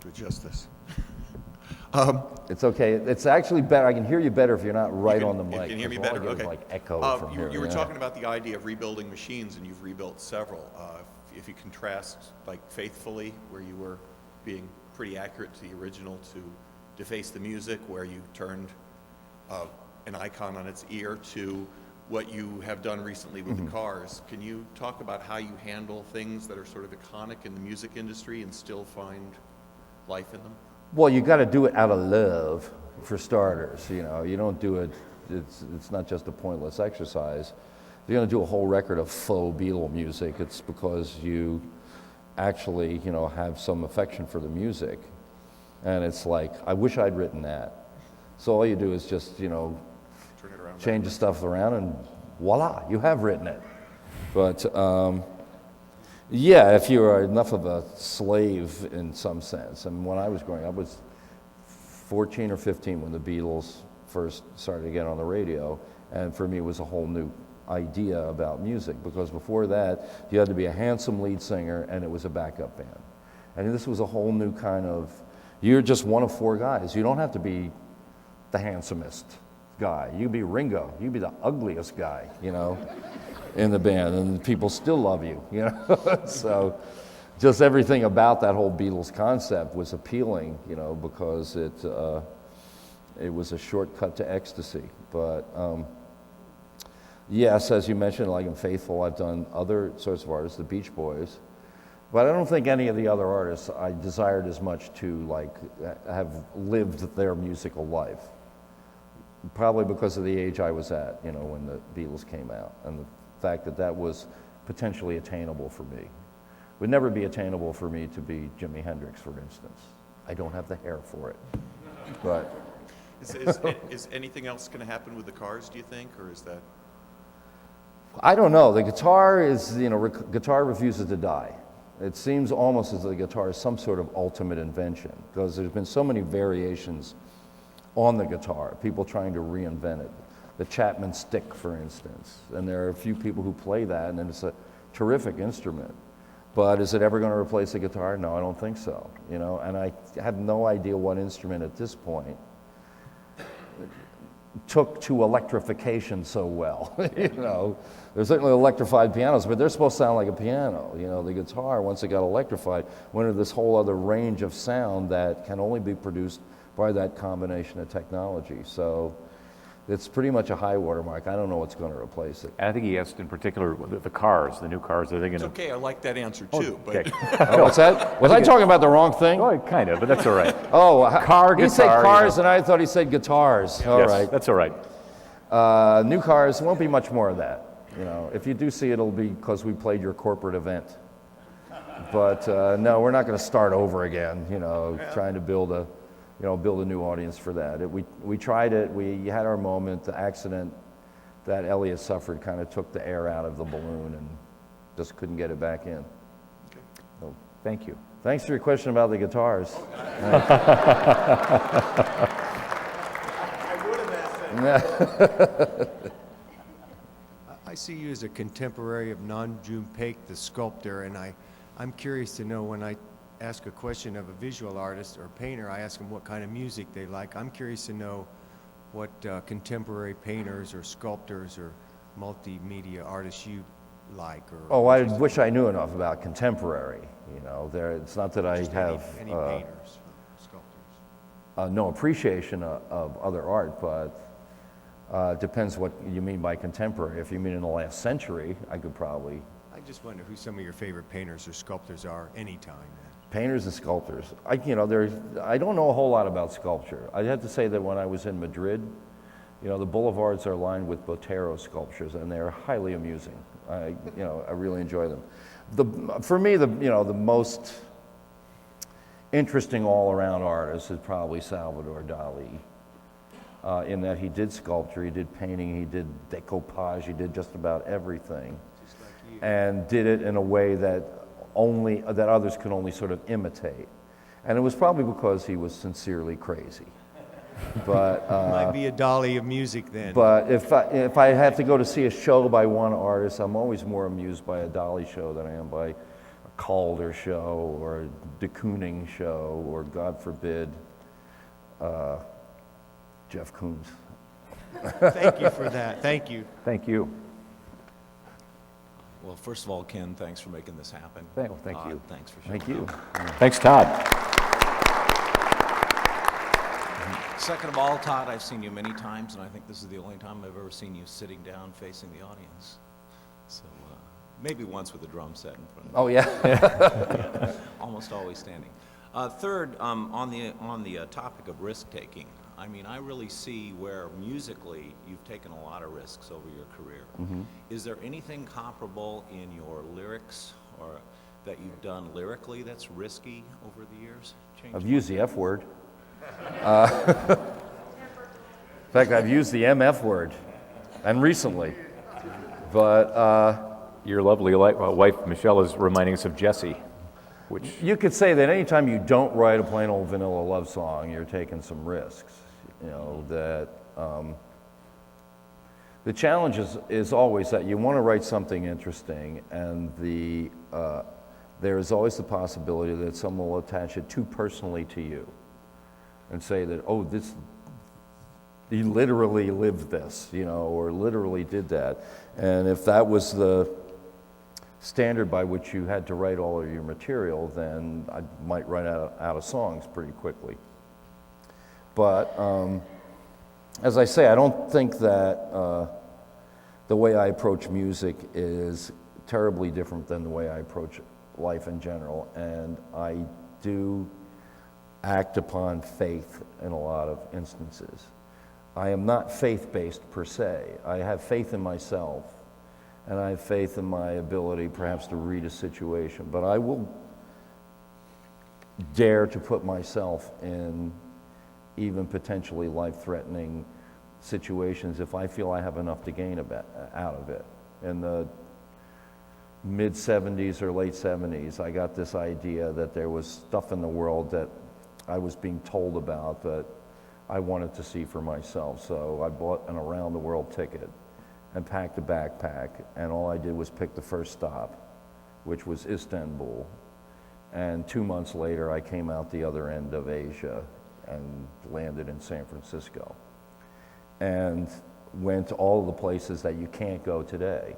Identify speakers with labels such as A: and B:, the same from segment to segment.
A: with just this.
B: It's okay. It's actually better. I can hear you better if you're not right on the mic.
A: You can hear me
B: 'cause all I
A: better?
B: get is,
A: Okay.
B: like echo from here.
A: You were
B: yeah.
A: talking about the idea of rebuilding machines, and you've rebuilt several. If you contrast, like Faithfully, where you were being pretty accurate to the original, to Deface the Music, where you turned an icon on its ear, to what you have done recently with the Cars. Can you talk about how you handle things that are sort of iconic in the music industry and still find life in them?
B: Well, you got to do it out of love, for starters. You know, you don't do it. It's not just a pointless exercise. If you're going to do a whole record of faux Beatle music, it's because you actually, you know, have some affection for the music, and it's like, I wish I'd written that. So all you do is just, you know,
A: Turn it around.
B: change the stuff around, and voila, you have written it. But yeah, if you are enough of a slave in some sense. I mean, when I was growing up, I was 14 or 15 when the Beatles first started to get on the radio, and for me it was a whole new idea about music, because before that you had to be a handsome lead singer and it was a backup band. And this was a whole new kind of, you're just one of four guys. You don't have to be the handsomest guy. You can be Ringo. You can be the ugliest guy, you know, in the band, and people still love you, you know. So just everything about that whole Beatles concept was appealing, you know, because it was a shortcut to ecstasy. But yes, as you mentioned, like in Faithful, I've done other sorts of artists, the Beach Boys, but I don't think any of the other artists I desired as much to like have lived their musical life. Probably because of the age I was at, you know, when the Beatles came out, and the fact that that was potentially attainable for me. It would never be attainable for me to be Jimi Hendrix, for instance. I don't have the hair for it. But
A: Is anything else going to happen with the Cars, do you think, or is that?
B: I don't know. The guitar is, you know, guitar refuses to die. It seems almost as though the guitar is some sort of ultimate invention, because there's been so many variations on the guitar, people trying to reinvent it. The Chapman stick, for instance, and there are a few people who play that, and it's a terrific instrument. But is it ever going to replace the guitar? No, I don't think so. You know, and I have no idea what instrument at this point took to electrification so well. You know, there's certainly electrified pianos, but they're supposed to sound like a piano. You know, the guitar, once it got electrified, went into this whole other range of sound that can only be produced by that combination of technology. So it's pretty much a high watermark. I don't know what's going to replace it.
C: I think he asked in particular the cars, the new cars. Are they going
A: It's
C: to?
A: okay, I like that answer too. But
C: Okay.
B: Oh, what's that? Was I talking about the wrong thing?
C: Oh, kind of, but that's all right.
B: Oh,
C: Car,
B: he said
C: guitar,
B: cars,
C: you know.
B: and I thought he said guitars. All
C: Yes,
B: right.
C: that's all right.
B: New cars, won't be much more of that. You know, if you do see it, it'll be because we played your corporate event. But no, we're not going to start over again. You know, trying to build a new audience for that. We tried it. We had our moment. The accident that Elliot suffered kind of took the air out of the balloon and just couldn't get it back in.
A: Okay.
B: So,
C: Thank you.
B: thanks for your question about the guitars.
A: I would have asked that.
D: I see you as a contemporary of Non-June Paik, the sculptor, and I'm curious to know, when I ask a question of a visual artist or painter, I ask them what kind of music they like. I'm curious to know what contemporary painters or sculptors or multimedia artists you like. Or
B: Oh, I wish I knew enough about contemporary. You know, it's not that I
D: just
B: have
D: any painters, sculptors.
B: no appreciation of other art, but depends what you mean by contemporary. If you mean in the last century, I could probably.
D: I just wonder who some of your favorite painters or sculptors are anytime.
B: Painters and sculptors. I don't know a whole lot about sculpture. I have to say that when I was in Madrid, you know, the boulevards are lined with Botero sculptures, and they're highly amusing. I really enjoy them. For me, the most interesting all-around artist is probably Salvador Dali, in that he did sculpture, he did painting, he did decoupage, he did just about everything,
D: Just like you.
B: and did it in a way that others could only sort of imitate. And it was probably because he was sincerely crazy. But
D: Might be a Dali of music then.
B: but if I have to go to see a show by one artist, I'm always more amused by a Dali show than I am by a Calder show or de Kooning show or, God forbid, Jeff Koons.
D: Thank you for that. Thank you.
C: Thank you.
E: Well, first of all, Ken, thanks for making this happen.
C: Thank
E: Todd,
C: you.
E: Thanks for showing
B: Thank you.
E: up.
C: Thanks, Todd.
E: Second of all, Todd, I've seen you many times, and I think this is the only time I've ever seen you sitting down facing the audience. So maybe once with a drum set in front of you.
B: Oh, yeah.
E: Almost always standing. Third, on the topic of risk-taking, I mean, I really see where musically you've taken a lot of risks over your career. Is there anything comparable in your lyrics or that you've done lyrically that's risky over the years?
B: I've used the F word. In fact, I've used the MF word, and recently. But
C: Your lovely wife, Michelle, is reminding us of Jesse, which,
B: you could say that anytime you don't write a plain old vanilla love song, you're taking some risks. You know, that the challenge is always that you want to write something interesting, and there is always the possibility that someone will attach it too personally to you and say that, oh, this, he literally lived this, you know, or literally did that. And if that was the standard by which you had to write all of your material, then I might run out of songs pretty quickly. But as I say, I don't think that the way I approach music is terribly different than the way I approach life in general. And I do act upon faith in a lot of instances. I am not faith-based per se. I have faith in myself, and I have faith in my ability perhaps to read a situation, but I will dare to put myself in even potentially life-threatening situations if I feel I have enough to gain out of it. In the mid-'70s or late '70s, I got this idea that there was stuff in the world that I was being told about that I wanted to see for myself. So I bought an around-the-world ticket and packed a backpack, and all I did was pick the first stop, which was Istanbul. And 2 months later, I came out the other end of Asia and landed in San Francisco, and went to all of the places that you can't go today.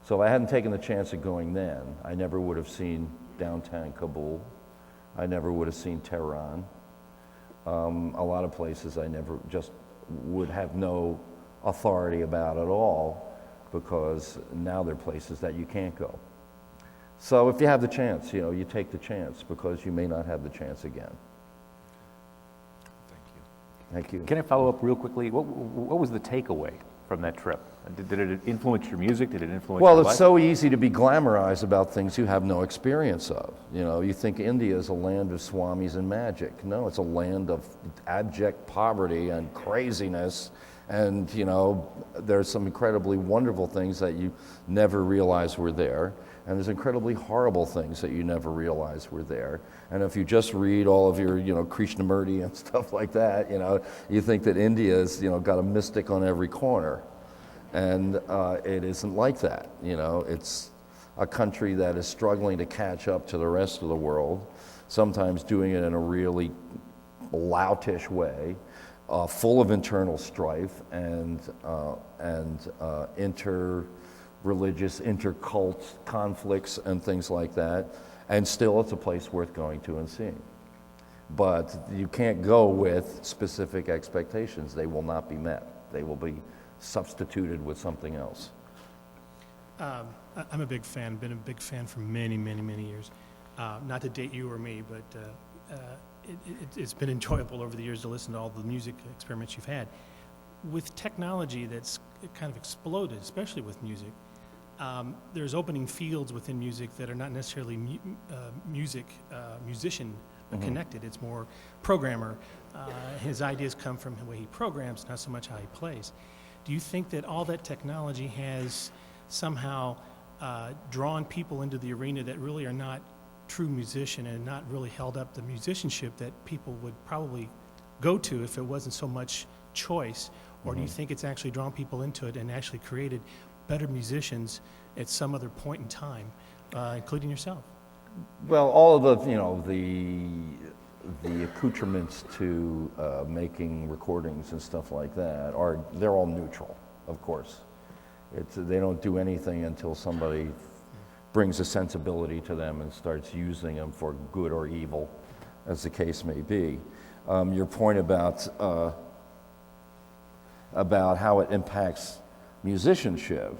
B: So if I hadn't taken the chance of going then, I never would have seen downtown Kabul. I never would have seen Tehran. A lot of places I never just would have no authority about at all, because now they're places that you can't go. So if you have the chance, you know, you take the chance, because you may not have the chance again.
E: Thank you.
B: Thank you.
C: can I follow up real quickly? What was the takeaway from that trip? Did it influence your music? Did it influence
B: Well,
C: your
B: it's
C: life?
B: so easy to be glamorized about things you have no experience of. You know, you think India is a land of swamis and magic. No, it's a land of abject poverty and craziness. And, you know, there's some incredibly wonderful things that you never realized were there. And there's incredibly horrible things that you never realized were there. And if you just read all of your, you know, Krishnamurti and stuff like that, you know, you think that India's, you know, got a mystic on every corner. And it isn't like that, you know. It's a country that is struggling to catch up to the rest of the world, sometimes doing it in a really loutish way, full of internal strife and inter-religious, inter-cult conflicts and things like that. And still, it's a place worth going to and seeing. But you can't go with specific expectations. They will not be met. They will be substituted with something else.
F: I'm a big fan, been a big fan for many, many, many years. Not to date you or me, but it's been enjoyable over the years to listen to all the music experiments you've had. With technology that's kind of exploded, especially with music, there's opening fields within music that are not necessarily musician connected. It's more programmer. His ideas come from the way he programs, not so much how he plays. Do you think that all that technology has somehow drawn people into the arena that really are not true musician and not really held up the musicianship that people would probably go to if it wasn't so much choice? Or do you think it's actually drawn people into it and actually created better musicians at some other point in time, including yourself?
B: Well, all of the, the accoutrements to making recordings and stuff like that they're all neutral, of course. They don't do anything until somebody brings a sensibility to them and starts using them for good or evil, as the case may be. Your point about how it impacts musicianship,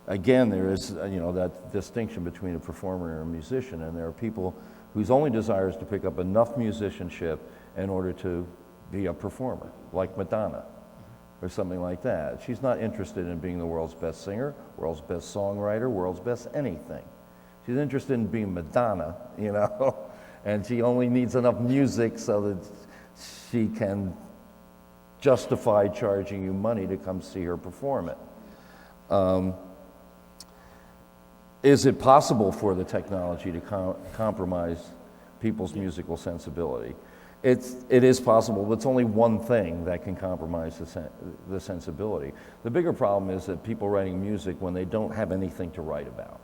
B: again, there is that distinction between a performer and a musician, and there are people whose only desire is to pick up enough musicianship in order to be a performer, like Madonna or something like that. She's not interested in being the world's best singer, world's best songwriter, world's best anything. She's interested in being Madonna, and she only needs enough music so that she can justify charging you money to come see her perform it. Is it possible for the technology to compromise people's musical sensibility? It is possible, but it's only one thing that can compromise the sensibility. The bigger problem is that people writing music when they don't have anything to write about.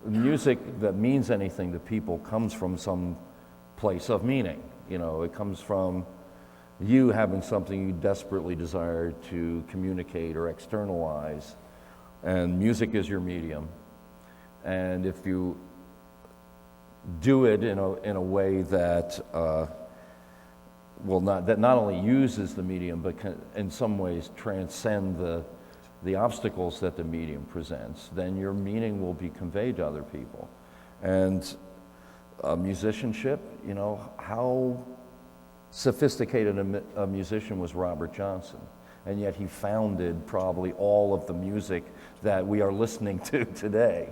B: Music that means anything to people comes from some place of meaning. It comes from you having something you desperately desire to communicate or externalize, and music is your medium. And if you do it in a way that not only uses the medium, but can in some ways transcend the obstacles that the medium presents, then your meaning will be conveyed to other people. And musicianship, how sophisticated a musician was Robert Johnson, and yet he founded probably all of the music that we are listening to today,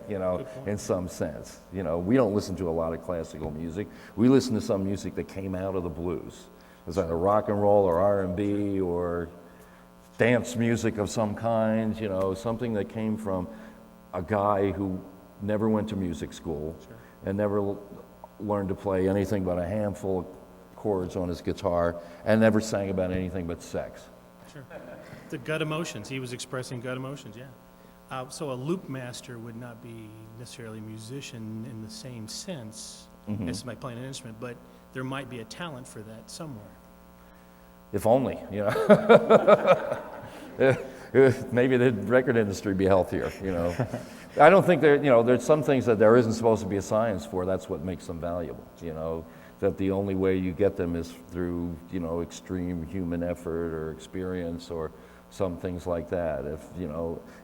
B: in some sense. We don't listen to a lot of classical music. We listen to some music that came out of the blues. It's either rock and roll or R&B or dance music of some kind, something that came from a guy who never went to music school and never learned to play anything but a handful of chords on his guitar and never sang about anything but sex.
F: Sure. The gut emotions. He was expressing gut emotions, yeah. So a loop master would not be necessarily a musician in the same sense as somebody playing an instrument, but there might be a talent for that somewhere.
B: If only, maybe the record industry would be healthier, I don't think there's some things that there isn't supposed to be a science for. That's what makes them valuable, that the only way you get them is through, extreme human effort or experience or some things like that.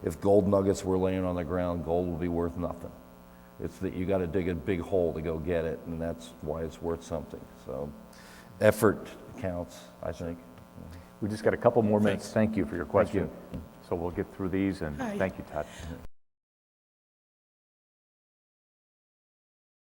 B: If gold nuggets were laying on the ground, gold would be worth nothing. It's that you got to dig a big hole to go get it, and that's why it's worth something. So effort counts, I think.
C: We just got a couple more minutes.
F: Thanks.
C: Thank you for your question.
B: Thank you.
C: So we'll get through these, and
F: Hi.
C: thank you, Todd.